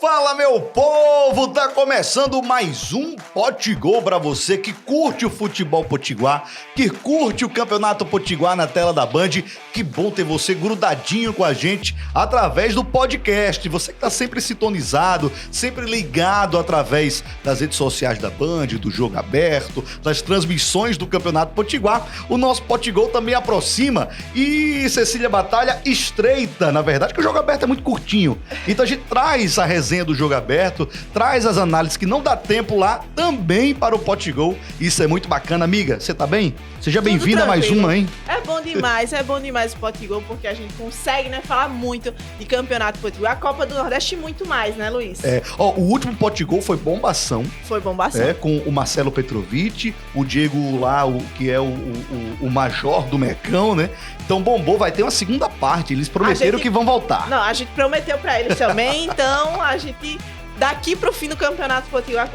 Fala, meu povo! Tá começando mais um Potigol pra você que curte o futebol potiguar, que curte o Campeonato Potiguar na tela da Band. Que bom ter você grudadinho com a gente através do podcast. Você que tá sempre sintonizado, sempre ligado através das redes sociais da Band, do Jogo Aberto, das transmissões do Campeonato Potiguar. O nosso Potigol também aproxima e Cecília Batalha estreita, na verdade, que o Jogo Aberto é muito curtinho. Então a gente traz a resenha do Jogo Aberto, traz as análises que não dá tempo lá também para o Potigol. Isso é muito bacana, amiga. Você tá bem? Seja bem-vinda a mais uma, hein? É bom demais o Potigol, porque a gente consegue, né, falar muito de Campeonato Potiguar, a Copa do Nordeste e muito mais, né, Luiz? O último Potigol foi bombação. Foi bombação. Com o Marcelo Petrovic, o Diego lá, que é o major do Mecão, né? Então bombou, vai ter uma segunda parte, eles prometeram que vão voltar. Não, a gente prometeu pra eles também, então a gente, daqui pro fim do Campeonato Potiguar,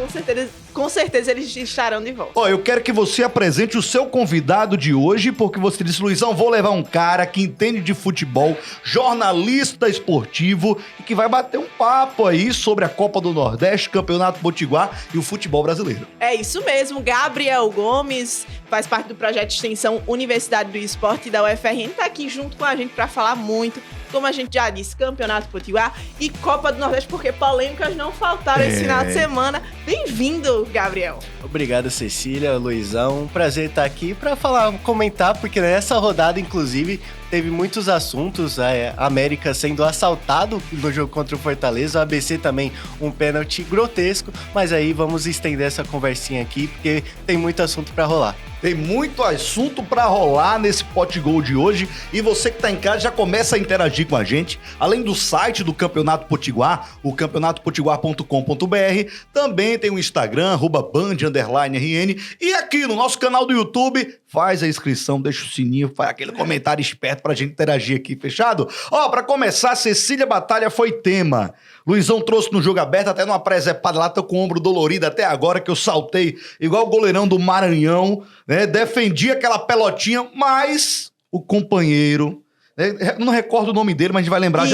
com certeza eles estarão de volta. Eu quero que você apresente o seu convidado de hoje, porque você disse, Luizão, vou levar um cara que entende de futebol, jornalista esportivo, e que vai bater um papo aí sobre a Copa do Nordeste, Campeonato Potiguar e o futebol brasileiro. É isso mesmo, Gabriel Gomes, faz parte do projeto de extensão Universidade do Esporte da UFRN, tá aqui junto com a gente para falar muito, como a gente já disse, Campeonato Potiguar e Copa do Nordeste, porque polêmicas não faltaram esse final de semana. Bem-vindo, Gabriel. Obrigado, Cecília, Luizão. Um prazer estar aqui para comentar, porque nessa rodada, inclusive, teve muitos assuntos. A América sendo assaltado no jogo contra o Fortaleza, o ABC também um pênalti grotesco, mas aí vamos estender essa conversinha aqui, porque tem muito assunto para rolar. Tem muito assunto pra rolar nesse Potigol de hoje e você que tá em casa já começa a interagir com a gente. Além do site do Campeonato Potiguar, o campeonatopotiguar.com.br, também tem o Instagram, @band_RN, e aqui no nosso canal do YouTube, faz a inscrição, deixa o sininho, faz aquele comentário esperto pra gente interagir aqui, fechado? Pra começar, Cecília Batalha foi tema. Luizão trouxe no Jogo Aberto, até numa presepada lá, tô com o ombro dolorido até agora, que eu saltei igual o goleirão do Maranhão, né? Defendi aquela pelotinha, mas o companheiro, né? Não recordo o nome dele, mas a gente vai lembrar.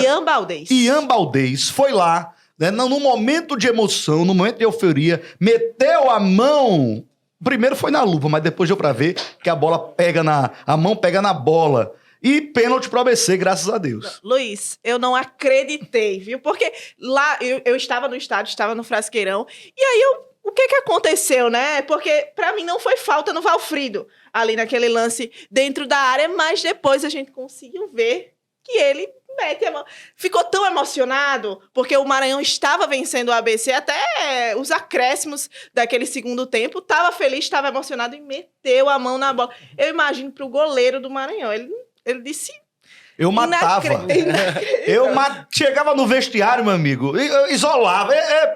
Ian Baldez foi lá, né? No momento de emoção, no momento de euforia, meteu a mão. Primeiro foi na luva, mas depois deu pra ver que a mão pega na bola. E pênalti pro ABC, graças a Deus. Luiz, eu não acreditei, viu? Porque lá eu estava no estádio, estava no Frasqueirão, e aí o que aconteceu, né? Porque pra mim não foi falta no Valfrido, ali naquele lance dentro da área, mas depois a gente conseguiu ver que ele mete a mão. Ficou tão emocionado, porque o Maranhão estava vencendo o ABC até os acréscimos daquele segundo tempo, estava feliz, estava emocionado e meteu a mão na bola. Eu imagino pro goleiro do Maranhão, ele disse... Eu matava. Chegava no vestiário, meu amigo, isolava.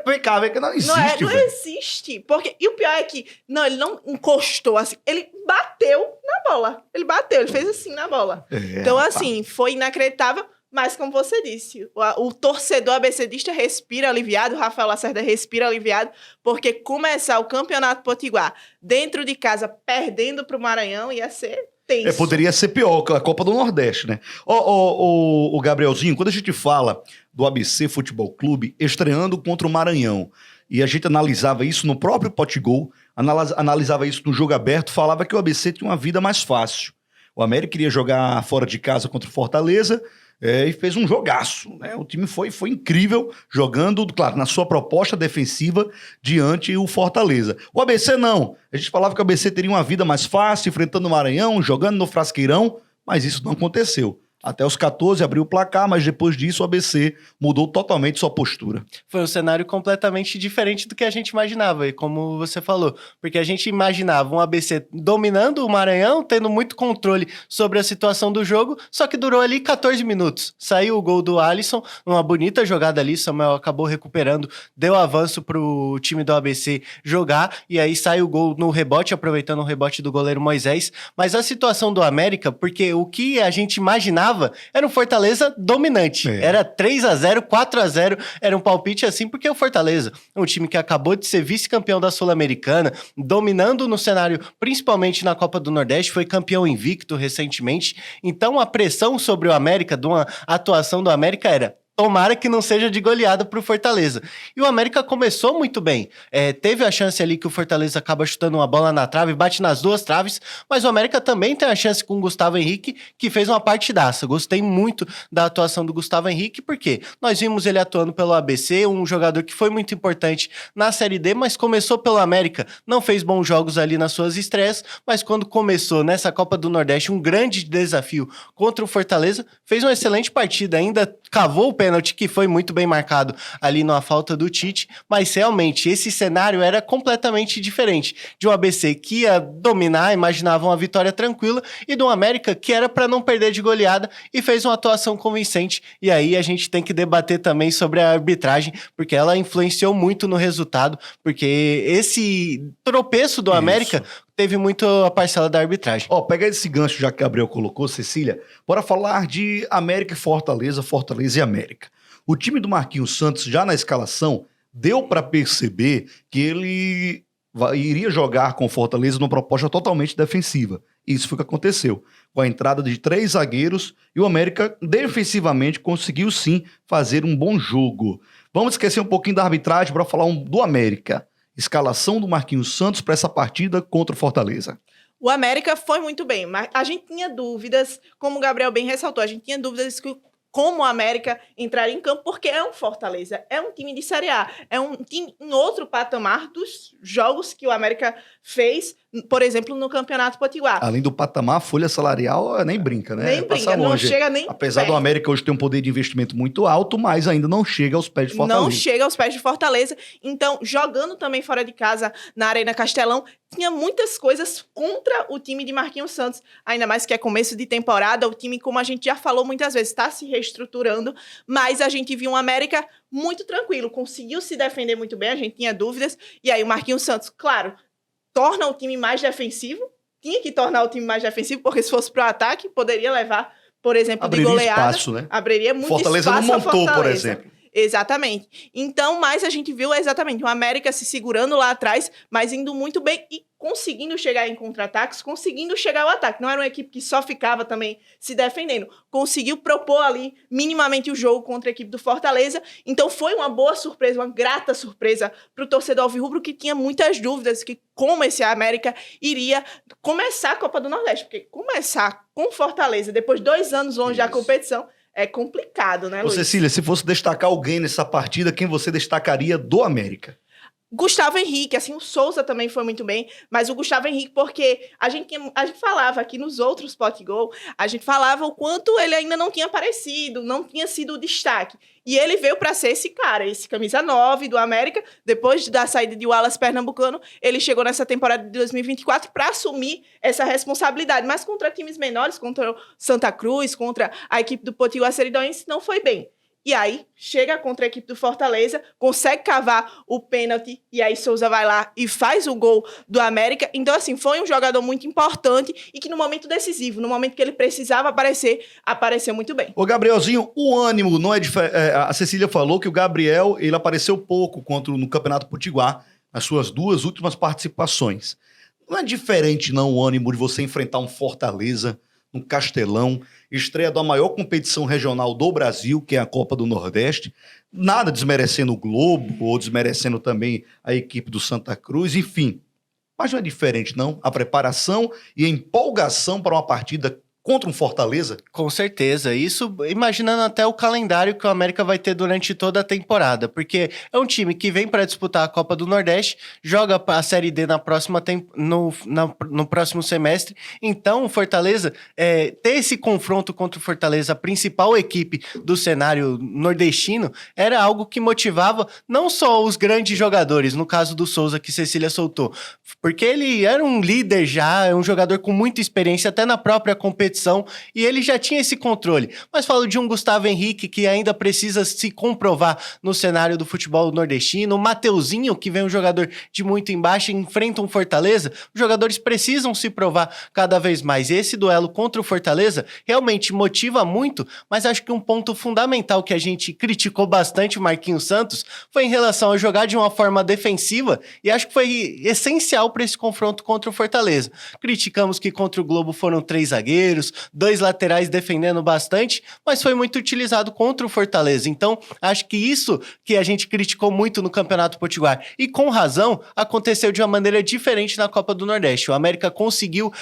Vem cá, que não existe. Não existe. Porque, e o pior é que, ele não encostou assim, ele bateu na bola. Ele fez assim na bola. Então, assim, foi inacreditável. Mas, como você disse, o torcedor ABCdista respira aliviado, o Rafael Lacerda respira aliviado, porque começar o Campeonato Potiguar dentro de casa, perdendo para o Maranhão, ia ser tenso. Poderia ser pior, a Copa do Nordeste, né? O Gabrielzinho, quando a gente fala do ABC Futebol Clube estreando contra o Maranhão, e a gente analisava isso no próprio Potigol, analisava isso no Jogo Aberto, falava que o ABC tinha uma vida mais fácil. O América queria jogar fora de casa contra o Fortaleza, e fez um jogaço, né? O time foi incrível, jogando, claro, na sua proposta defensiva diante o Fortaleza. O ABC não. A gente falava que o ABC teria uma vida mais fácil, enfrentando o Maranhão, jogando no Frasqueirão, mas isso não aconteceu. Até os 14 abriu o placar, mas depois disso o ABC mudou totalmente sua postura. Foi um cenário completamente diferente do que a gente imaginava, e como você falou, porque a gente imaginava um ABC dominando o Maranhão, tendo muito controle sobre a situação do jogo, só que durou ali 14 minutos. Saiu o gol do Alisson, uma bonita jogada ali, Samuel acabou recuperando, deu avanço pro time do ABC jogar, e aí sai o gol no rebote, aproveitando o rebote do goleiro Moisés. Mas a situação do América, porque o que a gente imaginava era um Fortaleza dominante. Era 3-0, 4-0, era um palpite assim, porque o Fortaleza, um time que acabou de ser vice-campeão da Sul-Americana, dominando no cenário, principalmente na Copa do Nordeste, foi campeão invicto recentemente. Então a pressão sobre o América, de uma atuação do América, era: tomara que não seja de goleada pro Fortaleza. E o América começou muito bem. Teve a chance ali que o Fortaleza acaba chutando uma bola na trave, bate nas duas traves, mas o América também tem a chance com o Gustavo Henrique, que fez uma partidaça. Gostei muito da atuação do Gustavo Henrique, porque nós vimos ele atuando pelo ABC, um jogador que foi muito importante na Série D, mas começou pelo América, não fez bons jogos ali nas suas estreias, mas quando começou nessa Copa do Nordeste, um grande desafio contra o Fortaleza, fez uma excelente partida, ainda cavou o pênalti, que foi muito bem marcado ali na falta do Tite, mas realmente esse cenário era completamente diferente de um ABC que ia dominar, imaginava uma vitória tranquila, e do América que era para não perder de goleada e fez uma atuação convincente. E aí a gente tem que debater também sobre a arbitragem, porque ela influenciou muito no resultado, porque esse tropeço do América teve muito a parcela da arbitragem. Pega esse gancho já que Gabriel colocou, Cecília, bora falar de América e Fortaleza, Fortaleza e América. O time do Marquinhos Santos, já na escalação, deu para perceber que ele iria jogar com Fortaleza numa proposta totalmente defensiva. Isso foi o que aconteceu. Com a entrada de 3 zagueiros, e o América defensivamente conseguiu sim fazer um bom jogo. Vamos esquecer um pouquinho da arbitragem para falar do América. Escalação do Marquinhos Santos para essa partida contra o Fortaleza. O América foi muito bem, mas a gente tinha dúvidas, como o Gabriel bem ressaltou, a gente tinha dúvidas como o América entraria em campo, porque é um Fortaleza, é um time de Série A, é um time em outro patamar dos jogos que o América fez, por exemplo, no Campeonato Potiguar. Além do patamar, a folha salarial nem brinca, né? Nem brinca, não chega nem Apesar do América hoje ter um poder de investimento muito alto, mas ainda não chega aos pés de Fortaleza. Não chega aos pés de Fortaleza. Então, jogando também fora de casa na Arena Castelão, tinha muitas coisas contra o time de Marquinhos Santos, ainda mais que é começo de temporada, o time, como a gente já falou muitas vezes, está se reestruturando, mas a gente viu um América muito tranquilo, conseguiu se defender muito bem, a gente tinha dúvidas, e aí o Marquinhos Santos, claro, torna o time mais defensivo, tinha que tornar o time mais defensivo, porque se fosse para o ataque, poderia levar, por exemplo, abriria de goleada. Espaço, né? Abriria muito Fortaleza espaço. Fortaleza não montou, por exemplo. Exatamente. Então, mas a gente viu exatamente o América se segurando lá atrás, mas indo muito bem e conseguindo chegar em contra-ataques, conseguindo chegar ao ataque. Não era uma equipe que só ficava também se defendendo. Conseguiu propor ali minimamente o jogo contra a equipe do Fortaleza. Então foi uma boa surpresa, uma grata surpresa para o torcedor alvirrubro, que tinha muitas dúvidas que como esse América iria começar a Copa do Nordeste. Porque começar com Fortaleza, depois de 2 anos longe da competição, é complicado, né, Luiz? Cecília, se fosse destacar alguém nessa partida, quem você destacaria do América? Gustavo Henrique, assim, o Souza também foi muito bem, mas o Gustavo Henrique, porque a gente falava aqui nos outros Pot Gol, a gente falava o quanto ele ainda não tinha aparecido, não tinha sido o destaque. E ele veio para ser esse cara, esse camisa 9 do América. Depois da saída de Wallace Pernambucano, ele chegou nessa temporada de 2024 para assumir essa responsabilidade. Mas contra times menores, contra o Santa Cruz, contra a equipe do Potiguar Seridoense, não foi bem. E aí, chega contra a equipe do Fortaleza, consegue cavar o pênalti, e aí Souza vai lá e faz o gol do América. Então, assim, foi um jogador muito importante e que no momento decisivo, no momento que ele precisava aparecer, apareceu muito bem. Ô, Gabrielzinho, o ânimo não é diferente. A Cecília falou que o Gabriel, ele apareceu pouco no Campeonato Potiguar, nas suas 2 últimas participações. Não é diferente, não, o ânimo de você enfrentar um Fortaleza, um Castelão, estreia da maior competição regional do Brasil, que é a Copa do Nordeste. Nada desmerecendo o Globo, ou desmerecendo também a equipe do Santa Cruz, enfim. Mas não é diferente, não? A preparação e a empolgação para uma partida contra um Fortaleza? Com certeza. Isso imaginando até o calendário que o América vai ter durante toda a temporada. Porque é um time que vem para disputar a Copa do Nordeste, joga a Série D no próximo semestre. Então, o Fortaleza, ter esse confronto contra o Fortaleza, a principal equipe do cenário nordestino, era algo que motivava não só os grandes jogadores, no caso do Souza, que Cecília soltou, porque ele era um líder já, um jogador com muita experiência, até na própria competição, e ele já tinha esse controle. Mas falo de um Gustavo Henrique que ainda precisa se comprovar no cenário do futebol nordestino, o Mateuzinho, que vem um jogador de muito embaixo e enfrenta um Fortaleza. Os jogadores precisam se provar cada vez mais. Esse duelo contra o Fortaleza realmente motiva muito, mas acho que um ponto fundamental que a gente criticou bastante o Marquinhos Santos foi em relação a jogar de uma forma defensiva, e acho que foi essencial para esse confronto contra o Fortaleza. Criticamos que contra o Globo foram 3 zagueiros, zagueiros, 2 laterais defendendo bastante, mas foi muito utilizado contra o Fortaleza. Então, acho que isso que a gente criticou muito no Campeonato Potiguar, e com razão, aconteceu de uma maneira diferente na Copa do Nordeste. O América conseguiu,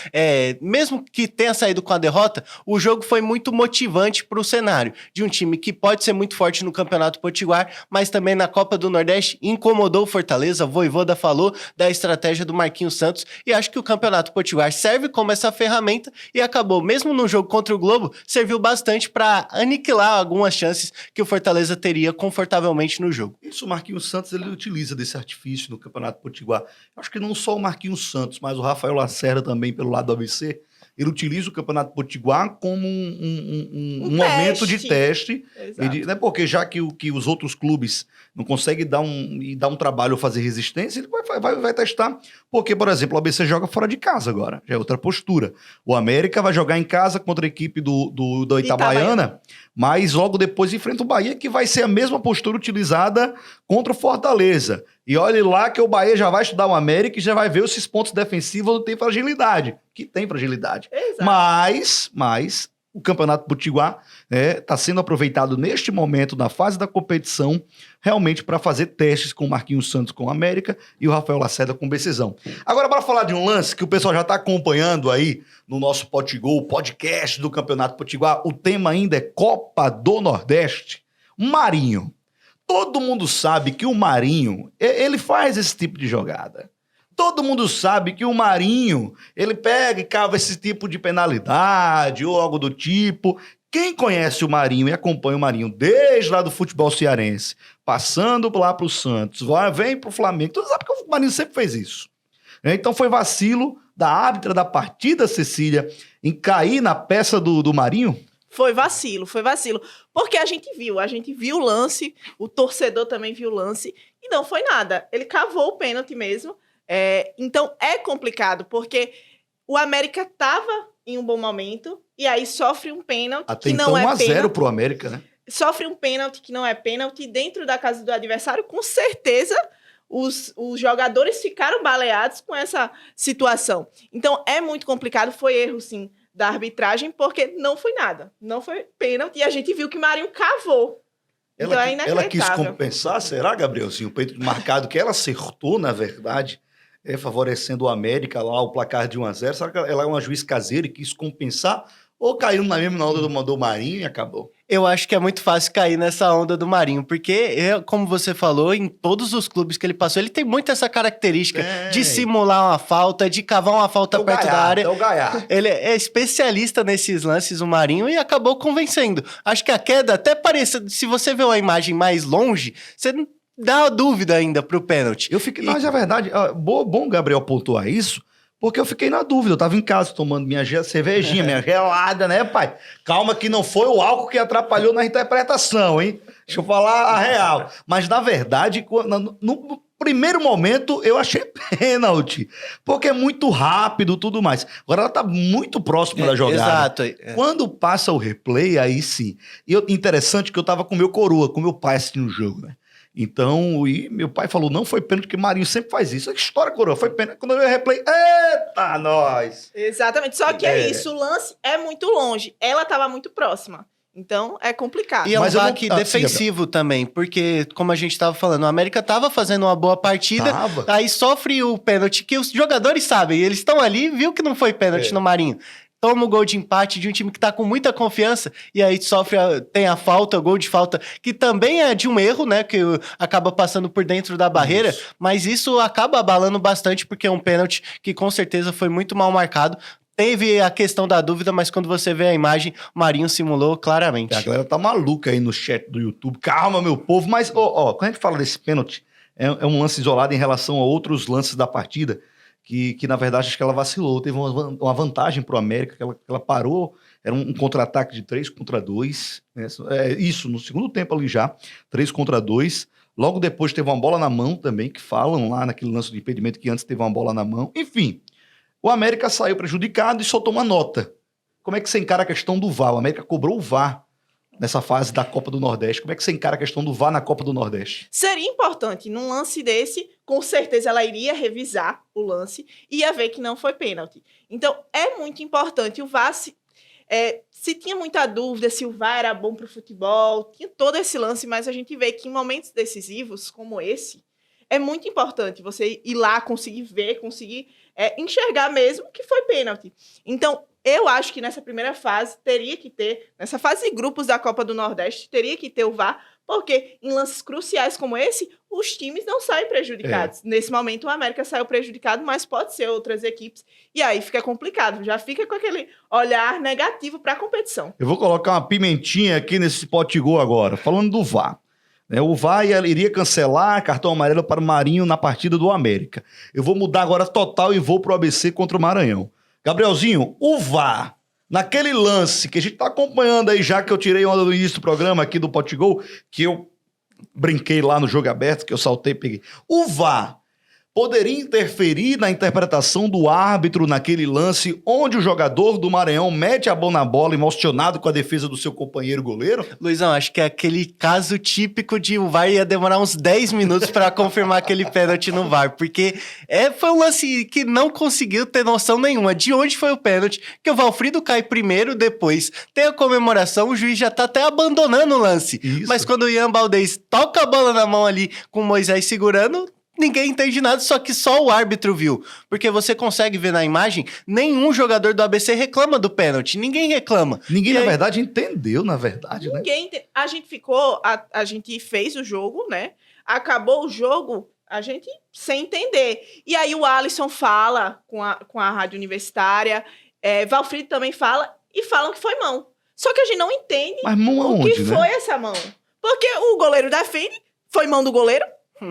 mesmo que tenha saído com a derrota, o jogo foi muito motivante para o cenário de um time que pode ser muito forte no Campeonato Potiguar, mas também na Copa do Nordeste incomodou o Fortaleza. Vojvoda falou da estratégia do Marquinhos Santos, e acho que o Campeonato Potiguar serve como essa ferramenta e acabou, mesmo no jogo contra o Globo, serviu bastante para aniquilar algumas chances que o Fortaleza teria confortavelmente no jogo. Isso o Marquinhos Santos ele utiliza desse artifício no Campeonato Potiguar. Acho que não só o Marquinhos Santos, mas o Rafael Lacerda também pelo lado do ABC. Ele utiliza o Campeonato Potiguar como um momento de teste. Né, porque já que os outros clubes não conseguem dar um trabalho ou fazer resistência, ele vai testar. Porque, por exemplo, o ABC joga fora de casa agora. Já é outra postura. O América vai jogar em casa contra a equipe do Itabaiana, mas logo depois enfrenta o Bahia, que vai ser a mesma postura utilizada contra o Fortaleza. E olhe lá que o Bahia já vai estudar o América e já vai ver esses pontos defensivos onde tem fragilidade. Que tem fragilidade. Exato. Mas o Campeonato Potiguar está sendo aproveitado neste momento, na fase da competição, realmente para fazer testes com o Marquinhos Santos com o América e o Rafael Lacerda com o BCzão. Agora, para falar de um lance que o pessoal já está acompanhando aí no nosso Potigol, podcast do Campeonato Potiguar, o tema ainda é Copa do Nordeste. Marinho. Todo mundo sabe que o Marinho, ele faz esse tipo de jogada. Todo mundo sabe que o Marinho, ele pega e cava esse tipo de penalidade ou algo do tipo. Quem conhece o Marinho e acompanha o Marinho desde lá do futebol cearense, passando lá pro Santos, vem pro Flamengo, todo mundo sabe que o Marinho sempre fez isso. Então foi vacilo da árbitra da partida, Cecília, em cair na peça do Marinho? Foi vacilo. Porque a gente viu o lance, o torcedor também viu o lance, e não foi nada. Ele cavou o pênalti mesmo. Então é complicado, porque o América estava em um bom momento, e aí sofre um pênalti até que então, não é pênalti. 1-0 pro América, né? Sofre um pênalti que não é pênalti dentro da casa do adversário, com certeza os jogadores ficaram baleados com essa situação. Então é muito complicado, foi erro sim da arbitragem, porque não foi nada. Não foi pênalti, e a gente viu que Marinho cavou. Então é inacreditável. Ela quis compensar, será, Gabriel? Assim, o peito marcado que ela acertou, na verdade, favorecendo o América lá, o placar de 1-0. Será que ela é uma juiz caseira e quis compensar? Ou caiu na mesma onda do Marinho e acabou? Eu acho que é muito fácil cair nessa onda do Marinho, porque, como você falou, em todos os clubes que ele passou, ele tem muito essa característica de simular uma falta, de cavar uma falta perto da área. Ele é especialista nesses lances, o Marinho, e acabou convencendo. Acho que a queda até parece, se você vê uma imagem mais longe, você não dá dúvida ainda pro pênalti. Mas é verdade, bom Gabriel pontuar isso, porque eu fiquei na dúvida, eu tava em casa tomando minha cervejinha, minha gelada, né, pai? Calma que não foi o álcool que atrapalhou na interpretação, hein? Deixa eu falar a real. Mas, na verdade, no primeiro momento, eu achei pênalti, porque é muito rápido e tudo mais. Agora, ela tá muito próxima da jogada. Exato. Quando passa o replay, aí sim. E interessante que eu tava com meu coroa, com meu pai assistindo o jogo, né? Então, e meu pai falou, não foi pênalti, porque Marinho sempre faz isso. Que história, coroa, foi pênalti. Quando eu vi o replay, eita, nós! Exatamente, só que é isso, o lance é muito longe. Ela estava muito próxima. Então, é complicado. E é um baque defensivo também, porque, como a gente estava falando, o América estava fazendo uma boa partida, aí sofre o pênalti, que os jogadores sabem, eles estão ali, viu que não foi pênalti no Marinho. Toma o gol de empate de um time que tá com muita confiança, e aí tem a falta, o gol de falta, que também é de um erro, né, que acaba passando por dentro da barreira, mas isso acaba abalando bastante, porque é um pênalti que com certeza foi muito mal marcado. Teve a questão da dúvida, mas quando você vê a imagem, o Marinho simulou claramente. A galera tá maluca aí no chat do YouTube. Calma, meu povo. Mas, quando a gente fala desse pênalti, é um lance isolado em relação a outros lances da partida, que na verdade, acho que ela vacilou. Teve uma vantagem pro América, que ela parou. Era um contra-ataque de 3-2. Né? Isso, no segundo tempo ali já. 3-2. Logo depois teve uma bola na mão também, que falam lá naquele lance de impedimento que antes teve uma bola na mão. Enfim, o América saiu prejudicado e soltou uma nota. Como é que você encara a questão do VAR? O América cobrou o VAR nessa fase da Copa do Nordeste. Como é que você encara a questão do VAR na Copa do Nordeste? Seria importante, num lance desse, com certeza ela iria revisar o lance e ia ver que não foi pênalti. Então, é muito importante o VAR Se tinha muita dúvida se o VAR era bom para o futebol, tinha todo esse lance, mas a gente vê que em momentos decisivos como esse, é muito importante você ir lá, conseguir ver, conseguir enxergar mesmo que foi pênalti. Então, eu acho que nessa primeira fase teria que ter, nessa fase de grupos da Copa do Nordeste, teria que ter o VAR, porque em lances cruciais como esse, os times não saem prejudicados. Nesse momento, o América saiu prejudicado, mas pode ser outras equipes, e aí fica complicado, já fica com aquele olhar negativo para a competição. Eu vou colocar uma pimentinha aqui nesse pote gol agora, falando do VAR. O VAR iria cancelar cartão amarelo para o Marinho na partida do América. Eu vou mudar agora total e vou pro ABC contra o Maranhão. Gabrielzinho, o VAR, naquele lance que a gente tá acompanhando aí, já que eu tirei onda do início do programa aqui do Pote Gol, que eu brinquei lá no jogo aberto, que eu saltei e peguei. O VAR poderia interferir na interpretação do árbitro naquele lance onde o jogador do Maranhão mete a mão na bola emocionado com a defesa do seu companheiro goleiro? Luizão, acho que é aquele caso típico de o VAR ia demorar uns 10 minutos para confirmar aquele pênalti no VAR, porque foi um lance que não conseguiu ter noção nenhuma de onde foi o pênalti, que o Valfrido cai primeiro, depois tem a comemoração, o juiz já tá até abandonando o lance. Isso. Mas quando o Ian Baldez toca a bola na mão ali com o Moisés segurando, ninguém entende nada, só que só o árbitro viu. Porque você consegue ver na imagem, nenhum jogador do ABC reclama do pênalti. Ninguém reclama. Ninguém, na verdade, entendeu, na verdade, né? A gente fez o jogo, né? Acabou o jogo, a gente sem entender. E aí o Alisson fala com a Rádio Universitária, Valfrido também fala, e falam que foi mão. Só que a gente não entende Mas mão aonde, o que foi essa mão. Porque o goleiro defende, foi mão do goleiro,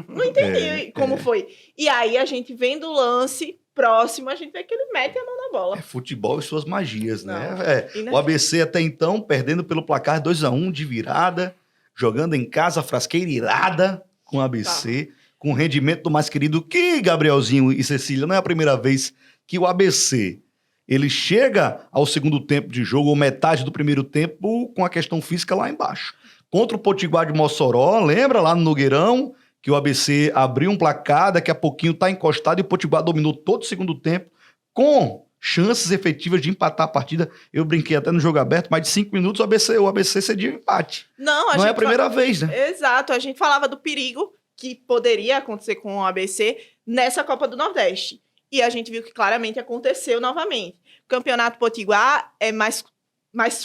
não entendi como foi. E aí a gente vendo o lance próximo, a gente vê que ele mete a mão na bola. Futebol e suas magias, Não, né? O ABC até então perdendo pelo placar 2-1 de virada, jogando em casa, frasqueira irada com o ABC, com o rendimento do mais querido, que Gabrielzinho e Cecília, não é a primeira vez que o ABC ele chega ao segundo tempo de jogo, ou metade do primeiro tempo, com a questão física lá embaixo. Contra o Potiguar de Mossoró, lembra lá no Nogueirão, que o ABC abriu um placar, daqui a pouquinho tá encostado e o Potiguar dominou todo o segundo tempo, com chances efetivas de empatar a partida. Eu brinquei até no jogo aberto, mais de 5 minutos o ABC cedia o empate. Não é a primeira vez, né? Exato, a gente falava do perigo que poderia acontecer com o ABC nessa Copa do Nordeste. E a gente viu que claramente aconteceu novamente. O Campeonato Potiguar é mais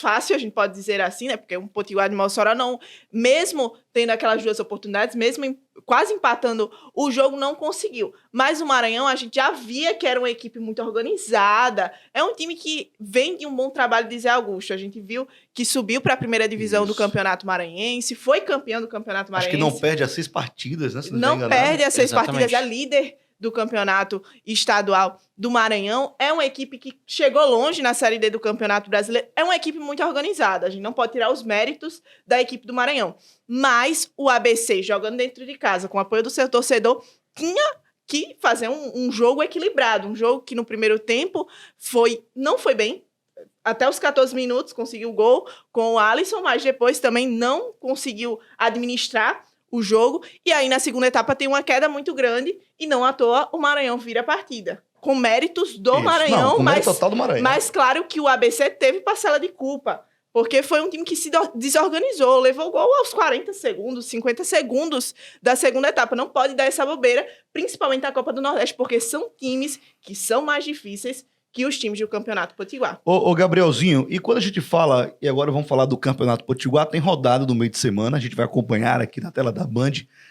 fácil, a gente pode dizer assim, né? Porque um Potiguar de Mossoró, não, mesmo tendo aquelas duas oportunidades, mesmo quase empatando, o jogo não conseguiu. Mas o Maranhão, a gente já via que era uma equipe muito organizada. É um time que vem de um bom trabalho de Zé Augusto. A gente viu que subiu para a primeira divisão do Campeonato Maranhense, foi campeão do Campeonato Maranhense. Acho que não perde as 6 partidas, né? Não perde as 6 partidas, é líder do campeonato estadual do Maranhão. É uma equipe que chegou longe na Série D do Campeonato Brasileiro. É uma equipe muito organizada. A gente não pode tirar os méritos da equipe do Maranhão. Mas o ABC, jogando dentro de casa, com o apoio do seu torcedor, tinha que fazer um jogo equilibrado. Um jogo que no primeiro tempo não foi bem. Até os 14 minutos conseguiu o gol com o Alisson, mas depois também não conseguiu administrar o jogo, e aí na segunda etapa tem uma queda muito grande, e não à toa o Maranhão vira a partida. Com méritos do Maranhão, total do Maranhão. Mas claro que o ABC teve parcela de culpa, porque foi um time que se desorganizou, levou o gol aos 40 segundos, 50 segundos da segunda etapa. Não pode dar essa bobeira, principalmente na Copa do Nordeste, porque são times que são mais difíceis que os times do Campeonato Potiguar. Ô Gabrielzinho, e quando a gente fala, e agora vamos falar do Campeonato Potiguar, tem rodada no meio de semana, a gente vai acompanhar aqui na tela da Band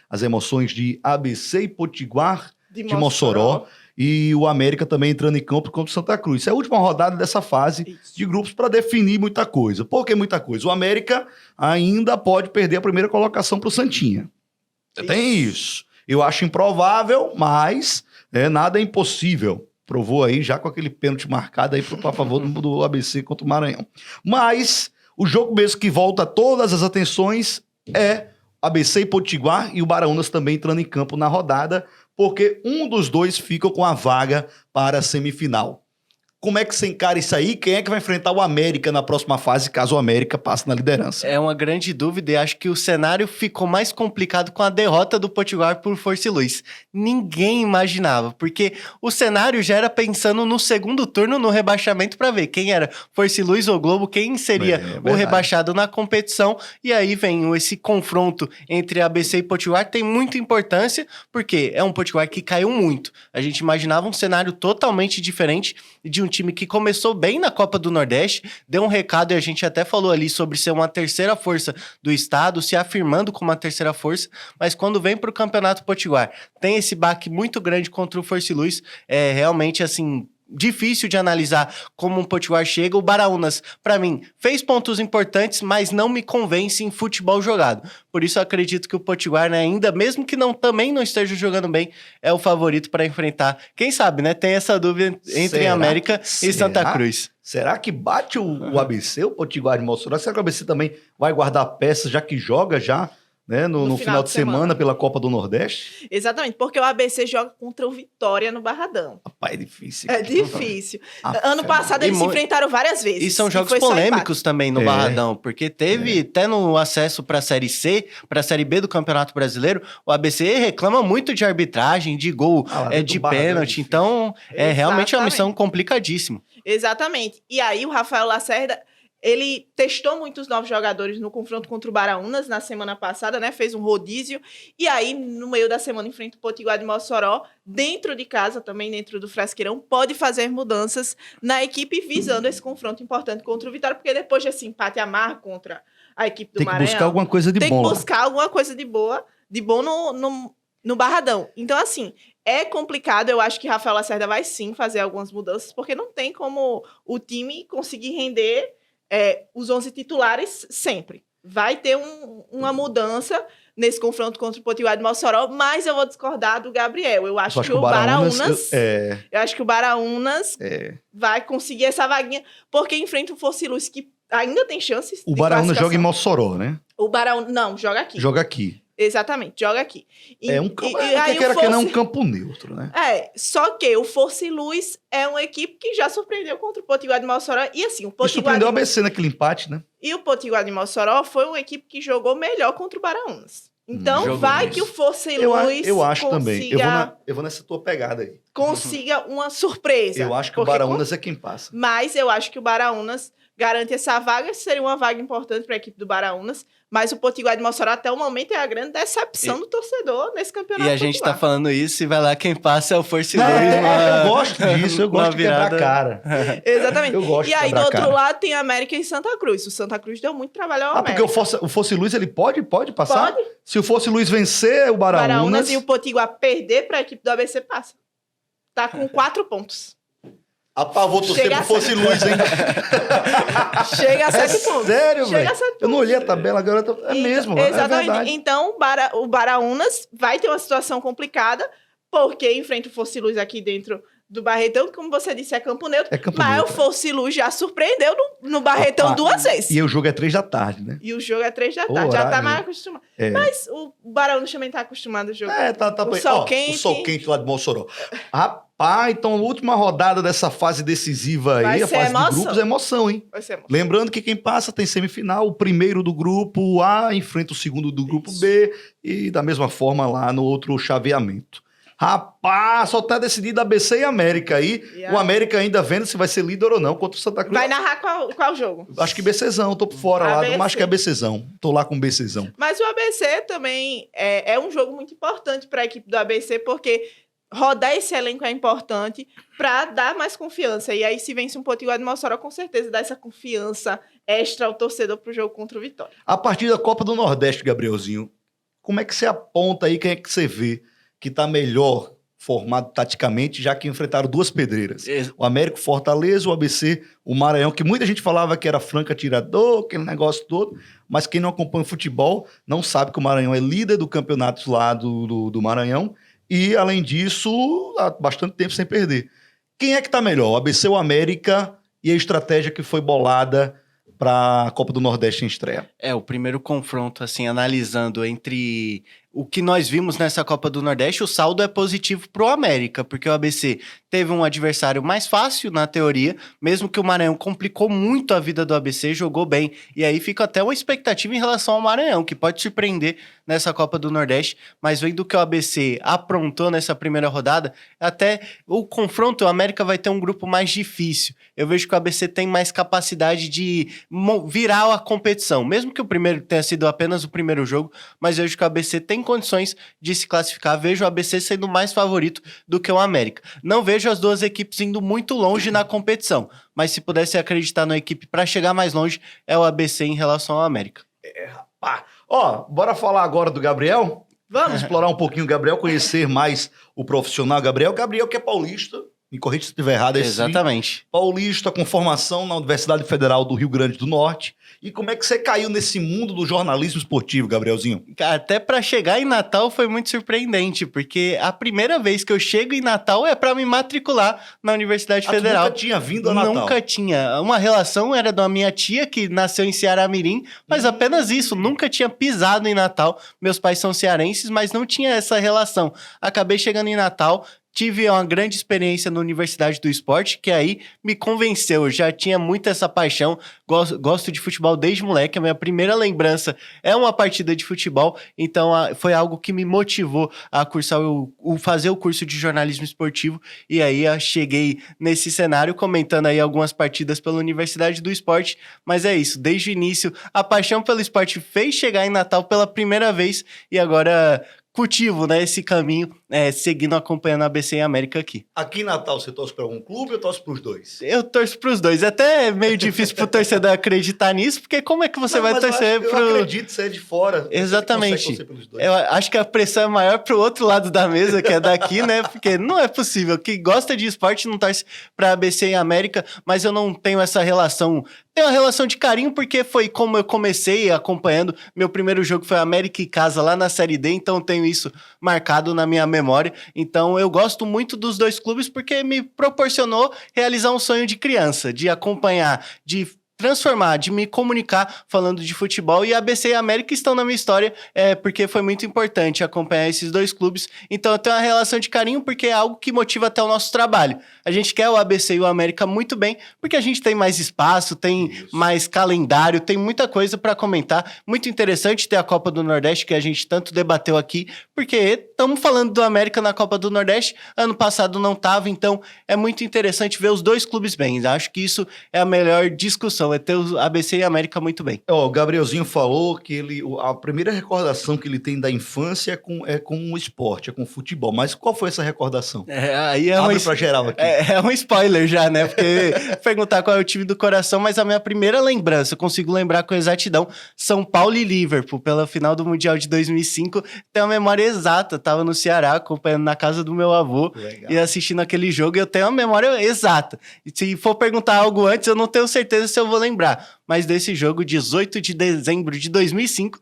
as emoções de ABC e Potiguar de Mossoró, e o América também entrando em campo contra o Santa Cruz. Essa é a última rodada dessa fase de grupos para definir muita coisa. Por que muita coisa? O América ainda pode perder a primeira colocação para o Santinha. Tem isso. Eu acho improvável, mas nada é impossível. Provou aí já com aquele pênalti marcado aí a favor do ABC contra o Maranhão. Mas o jogo mesmo que volta todas as atenções é ABC e Potiguar, e o Baraunas também entrando em campo na rodada, porque um dos dois fica com a vaga para a semifinal. Como é que você encara isso aí? Quem é que vai enfrentar o América na próxima fase, caso o América passe na liderança? É uma grande dúvida e acho que o cenário ficou mais complicado com a derrota do Potiguar por Força e Luz. Ninguém imaginava, porque o cenário já era pensando no segundo turno no rebaixamento para ver quem era Força e Luz ou Globo, quem seria o rebaixado na competição. E aí vem esse confronto entre ABC e Potiguar, tem muita importância, porque é um Potiguar que caiu muito. A gente imaginava um cenário totalmente diferente de um time que começou bem na Copa do Nordeste, deu um recado e a gente até falou ali sobre ser uma terceira força do estado, se afirmando como uma terceira força, mas quando vem para o Campeonato Potiguar, tem esse baque muito grande contra o Força e Luz, é realmente assim difícil de analisar como um Potiguar chega. O Baraunas, para mim, fez pontos importantes, mas não me convence em futebol jogado. Por isso eu acredito que o Potiguar, né, ainda mesmo que também não esteja jogando bem, é o favorito para enfrentar. Quem sabe, né? Tem essa dúvida entre América e Santa Cruz. Será que bate o ABC, o Potiguar de Mossoró? Será que o ABC também vai guardar peças, já que joga já, né, no final de semana pela Copa do Nordeste? Exatamente, porque o ABC joga contra o Vitória no Barradão. Rapaz, é difícil. É difícil. Ano passado eles se enfrentaram várias vezes. E são jogos polêmicos também no Barradão, porque teve até no acesso para a Série C, para a Série B do Campeonato Brasileiro, o ABC reclama muito de arbitragem, de gol, de pênalti, então é realmente uma missão complicadíssima. Exatamente. E aí o Rafael Lacerda, ele testou muitos novos jogadores no confronto contra o Baraunas na semana passada, né? Fez um rodízio. E aí, no meio da semana, enfrenta o Potiguar de Mossoró, dentro de casa, também dentro do Frasqueirão, pode fazer mudanças na equipe visando esse confronto importante contra o Vitória, porque depois desse empate amargo contra a equipe do Maranhão... Tem que buscar alguma coisa de bom. Tem que buscar alguma coisa de bom no Barradão. Então, assim, é complicado. Eu acho que Rafael Lacerda vai sim fazer algumas mudanças, porque não tem como o time conseguir render os 11 titulares sempre. Vai ter uma mudança nesse confronto contra o Potiguar de Mossoró, mas eu vou discordar do Gabriel. Eu acho que o Baraunas... Eu acho que o Baraunas vai conseguir essa vaguinha, porque enfrenta o Força e Luz, que ainda tem chances. O Baraunas joga em Mossoró, né? O Baraunas... Não, joga aqui. Joga aqui. Exatamente, joga aqui. Que não é um campo neutro, né? Só que o Força e Luz é uma equipe que já surpreendeu contra o Potiguar de Mossoró. E assim, o Potiguar... E surpreendeu o ABC naquele empate, né? E o Potiguar de Mossoró foi uma equipe que jogou melhor contra o Baraunas. Então, vai que o Força e Luz eu acho também. Eu vou nessa tua pegada aí. Consiga uma surpresa. Eu acho que o Baraunas é quem passa. Mas eu acho que o Baraunas garante essa vaga. Seria uma vaga importante para a equipe do Baraunas. Mas o Potiguar de Mossoró, até o momento, é a grande decepção do torcedor nesse campeonato. E a gente tá falando isso e vai lá, quem passa é o Força e Luz. Eu gosto disso, eu gosto de quebrar a cara. Exatamente. Eu gosto e aí, de do outro lado, tem América e Santa Cruz. O Santa Cruz deu muito trabalho ao América. Porque o Força e Luz, ele pode passar? Pode. Se o Força e Luz vencer o Baraunas... E o Potiguar perder para a equipe do ABC, passa. Tá com 4 pontos. Vou torcer pro Força e Luz, hein? Chega a 7 pontos. Sério, velho? Eu não olhei a tabela agora. Mesmo, exatamente. Então, o Baraunas vai ter uma situação complicada, porque enfrenta o Força e Luz aqui dentro do Barretão, que, como você disse, é campo neutro. Mas o Força e Luz já surpreendeu no Barretão 2 vezes. E o jogo é 3 da tarde, né? E o jogo é 3 da tarde. Já tá mais acostumado. Mas o Baraunas também tá acostumado ao jogo. Tá o sol quente. O sol quente lá de Mossoró. Então, a última rodada dessa fase decisiva aí, a fase de grupos, é emoção, hein? Vai ser emoção. Lembrando que quem passa tem semifinal, o primeiro do grupo A enfrenta o segundo do grupo B, e da mesma forma lá no outro chaveamento. Só tá decidido ABC e América aí. O América ainda vendo se vai ser líder ou não contra o Santa Cruz. Vai narrar qual jogo? Acho que BCzão, tô por fora ABC. Lá, acho que é BCzão. Tô lá com BCzão. Mas o ABC também é um jogo muito importante para a equipe do ABC, porque rodar esse elenco é importante para dar mais confiança. E aí, se vence um Potiguar de Mossoró, com certeza dá essa confiança extra ao torcedor pro jogo contra o Vitória. A partir da Copa do Nordeste, Gabrielzinho, como é que você aponta aí, quem é que você vê que tá melhor formado taticamente, já que enfrentaram duas pedreiras? O América, o Fortaleza, o ABC, o Maranhão, que muita gente falava que era franco atirador, aquele negócio todo, mas quem não acompanha o futebol não sabe que o Maranhão é líder do campeonato lá do Maranhão, e, além disso, há bastante tempo sem perder. Quem é que tá melhor, o ABC ou o América, e a estratégia que foi bolada para a Copa do Nordeste em estreia? O primeiro confronto, assim, analisando entre o que nós vimos nessa Copa do Nordeste, o saldo é positivo pro América, porque o ABC teve um adversário mais fácil, na teoria, mesmo que o Maranhão complicou muito a vida do ABC, jogou bem. E aí fica até uma expectativa em relação ao Maranhão, que pode surpreender nessa Copa do Nordeste, mas vendo que o ABC aprontou nessa primeira rodada, até o confronto, o América vai ter um grupo mais difícil. Eu vejo que o ABC tem mais capacidade de virar a competição, mesmo que o primeiro tenha sido apenas o primeiro jogo, mas eu vejo que o ABC tem condições de se classificar, vejo o ABC sendo mais favorito do que o América. Não vejo as duas equipes indo muito longe na competição, mas se pudesse acreditar na equipe para chegar mais longe, é o ABC em relação ao América. Rapaz. Ó, bora falar agora do Gabriel? Vamos explorar um pouquinho o Gabriel, conhecer mais o profissional Gabriel. Gabriel que é paulista, me corrija se estiver errado. Exatamente. Paulista com formação na Universidade Federal do Rio Grande do Norte. E como é que você caiu nesse mundo do jornalismo esportivo, Gabrielzinho? Até para chegar em Natal foi muito surpreendente, porque a primeira vez que eu chego em Natal é para me matricular na Universidade Federal. Nunca tinha vindo a Natal? Nunca tinha. Uma relação era da minha tia, que nasceu em Ceará-Mirim, mas apenas isso, nunca tinha pisado em Natal. Meus pais são cearenses, mas não tinha essa relação. Acabei chegando em Natal, tive uma grande experiência na Universidade do Esporte, que aí me convenceu. Eu já tinha muito essa paixão, gosto de futebol desde moleque. A minha primeira lembrança é uma partida de futebol, então foi algo que me motivou a cursar fazer o curso de jornalismo esportivo. E aí eu cheguei nesse cenário comentando aí algumas partidas pela Universidade do Esporte. Mas é isso, desde o início, a paixão pelo esporte fez chegar em Natal pela primeira vez e agora cultivo, né, esse caminho, seguindo, acompanhando a ABC e a América aqui. Aqui em Natal, você torce para algum clube ou torce para os dois? Eu torço para os dois. É até meio difícil pro torcedor acreditar nisso, porque como é que você vai torcer pro... Eu acredito, você é de fora. Exatamente. Eu acho que a pressão é maior pro outro lado da mesa, que é daqui, né, porque não é possível. Quem gosta de esporte não torce pra ABC e América, mas eu não tenho essa relação... Tem uma relação de carinho porque foi como eu comecei acompanhando. Meu primeiro jogo foi América e Casa lá na Série D, então eu tenho isso marcado na minha memória. Então eu gosto muito dos dois clubes porque me proporcionou realizar um sonho de criança, de acompanhar, de transformar, de me comunicar falando de futebol, e a ABC e a América estão na minha história, porque foi muito importante acompanhar esses dois clubes. Então eu tenho uma relação de carinho porque é algo que motiva até o nosso trabalho. A gente quer o ABC e o América muito bem, porque a gente tem mais espaço, tem mais calendário, tem muita coisa para comentar. Muito interessante ter a Copa do Nordeste, que a gente tanto debateu aqui, porque estamos falando do América na Copa do Nordeste, ano passado não estava, então é muito interessante ver os dois clubes bem. Acho que isso é a melhor discussão, é ter o ABC e a América muito bem. O Gabrielzinho falou que a primeira recordação que ele tem da infância é com o esporte, é com o futebol. Mas qual foi essa recordação? Abre pra geral aqui. É um spoiler já, né? Porque perguntar qual é o time do coração, mas a minha primeira lembrança, eu consigo lembrar com exatidão, São Paulo e Liverpool, pela final do Mundial de 2005. Tenho a memória exata, tava no Ceará, acompanhando na casa do meu avô. Legal. E assistindo aquele jogo, e eu tenho a memória exata. E se for perguntar algo antes, eu não tenho certeza se eu vou lembrar. Mas desse jogo, 18 de dezembro de 2005,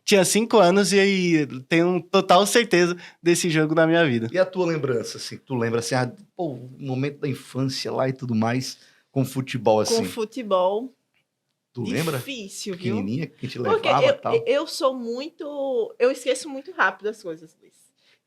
tinha 5 anos e aí tenho total certeza desse jogo na minha vida. E a tua lembrança, assim? Tu lembra, assim, o momento da infância lá e tudo mais, com futebol, assim? Com futebol. Tu lembra? Difícil, viu? Pequenininha, que te levava e tal. Eu sou muito... Eu esqueço muito rápido as coisas, Luiz.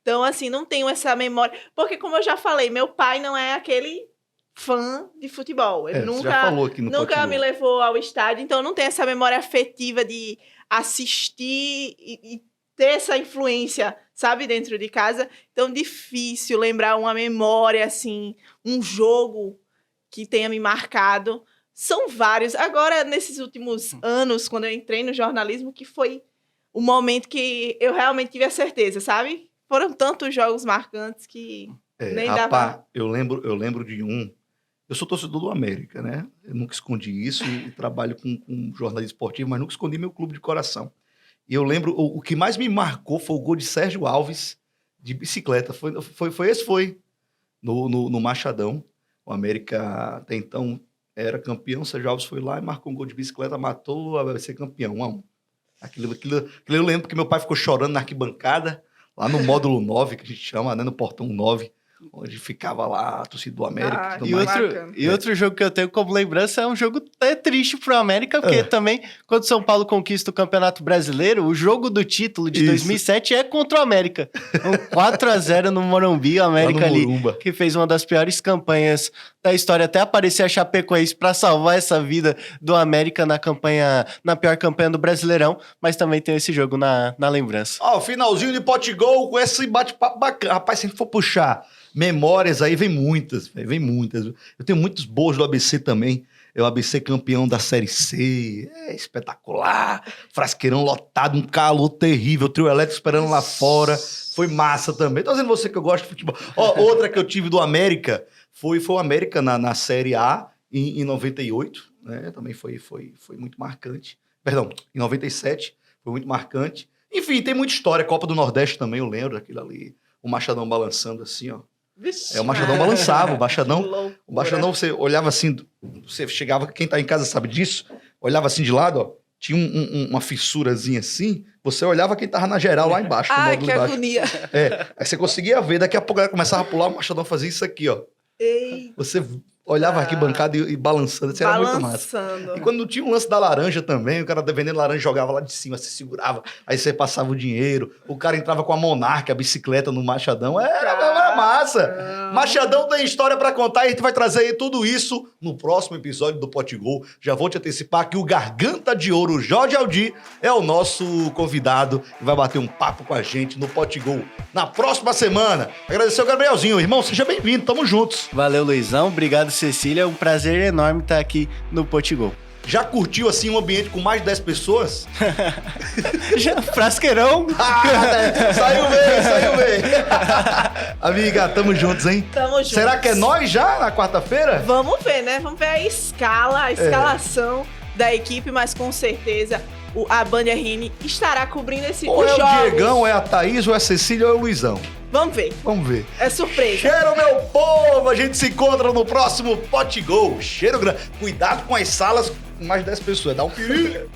Então, assim, não tenho essa memória. Porque, como eu já falei, meu pai não é aquele fã de futebol. Ele nunca me levou ao estádio, então eu não tenho essa memória afetiva de assistir e ter essa influência, sabe, dentro de casa. Então, difícil lembrar uma memória, assim, um jogo que tenha me marcado. São vários. Agora, nesses últimos anos, quando eu entrei no jornalismo, que foi o momento que eu realmente tive a certeza, sabe? Foram tantos jogos marcantes que nem dava... Eu lembro de um... Eu sou torcedor do América, né? Eu nunca escondi isso e trabalho com jornalismo esportivo, mas nunca escondi meu clube de coração. E eu lembro, o que mais me marcou foi o gol de Sérgio Alves de bicicleta. Foi no Machadão. O América até então era campeão, Sérgio Alves foi lá e marcou um gol de bicicleta, matou, vai ser campeão, 1-1. Aquilo eu lembro que meu pai ficou chorando na arquibancada, lá no módulo 9, que a gente chama, né, no portão 9. onde ficava lá a torcida do América. Ah, e tudo E mais. bacana. outro jogo que eu tenho como lembrança é um jogo até triste pro América, porque também, quando o São Paulo conquista o Campeonato Brasileiro, o jogo do título de Isso. 2007 é contra o América. Um 4-0 no Morumbi, o América Lá no ali, Morumba. que fez uma das piores campanhas da história, até aparecer a Chapecoense para salvar essa vida do América na pior campanha do Brasileirão, mas também tem esse jogo na lembrança. Ó, finalzinho de pote gol com esse bate-papo bacana. Rapaz, se a gente for puxar memórias aí, vem muitas, véio, vem muitas. Eu tenho muitos boas do ABC também. É o ABC campeão da Série C. É espetacular. Frasqueirão lotado, um calor terrível. Trio elétrico esperando lá fora. Foi massa também. Tô dizendo você que eu gosto de futebol. Ó, outra que eu tive do América foi o América na Série A em 98. Né? Também foi muito marcante. Perdão, em 97. Foi muito marcante. Enfim, tem muita história. Copa do Nordeste também, eu lembro daquilo ali. O Machadão balançando assim, ó. Vixe, O Machadão balançava. O que Machadão, loucura. você olhava assim, você chegava, quem tá em casa sabe disso, olhava assim de lado, ó, tinha uma fissurazinha assim, você olhava quem tava na geral lá embaixo. no Ai, módulo que embaixo. agonia. Aí você conseguia ver, daqui a pouco ela começava a pular, o Machadão fazia isso aqui, ó. Ei, Você olhava aqui bancada e balançando, isso era muito massa. balançando. E quando tinha um lance da laranja também, o cara vendendo laranja jogava lá de cima, se segurava, aí você passava o dinheiro, o cara entrava com a Monarca, a bicicleta no Machadão, era massa. Machadão tem história pra contar e a gente vai trazer aí tudo isso no próximo episódio do Pote Gol. Já vou te antecipar que o Garganta de Ouro, Jorge Aldi, é o nosso convidado e vai bater um papo com a gente no Pote Gol na próxima semana. Agradecer ao Gabrielzinho, irmão, seja bem-vindo, tamo juntos. Valeu, Luizão. Obrigado, Cecília. É um prazer enorme estar aqui no Potigol. Já curtiu, assim, um ambiente com mais de 10 pessoas? Já, Frasqueirão. Saiu bem. Amiga, tamo juntos, hein? Tamo juntos. Será que é nós já na quarta-feira? Vamos ver, né? Vamos ver a escalação da equipe, mas com certeza a Band RN estará cobrindo Ou os é o jogos. Diegão, ou é a Thaís, ou é a Cecília, ou é o Luizão? Vamos ver. Vamos ver. É surpresa. Cheiro, meu povo! A gente se encontra no próximo Pote Gol. Cheiro grande. Cuidado com as salas com mais de 10 pessoas. Dá um perigo.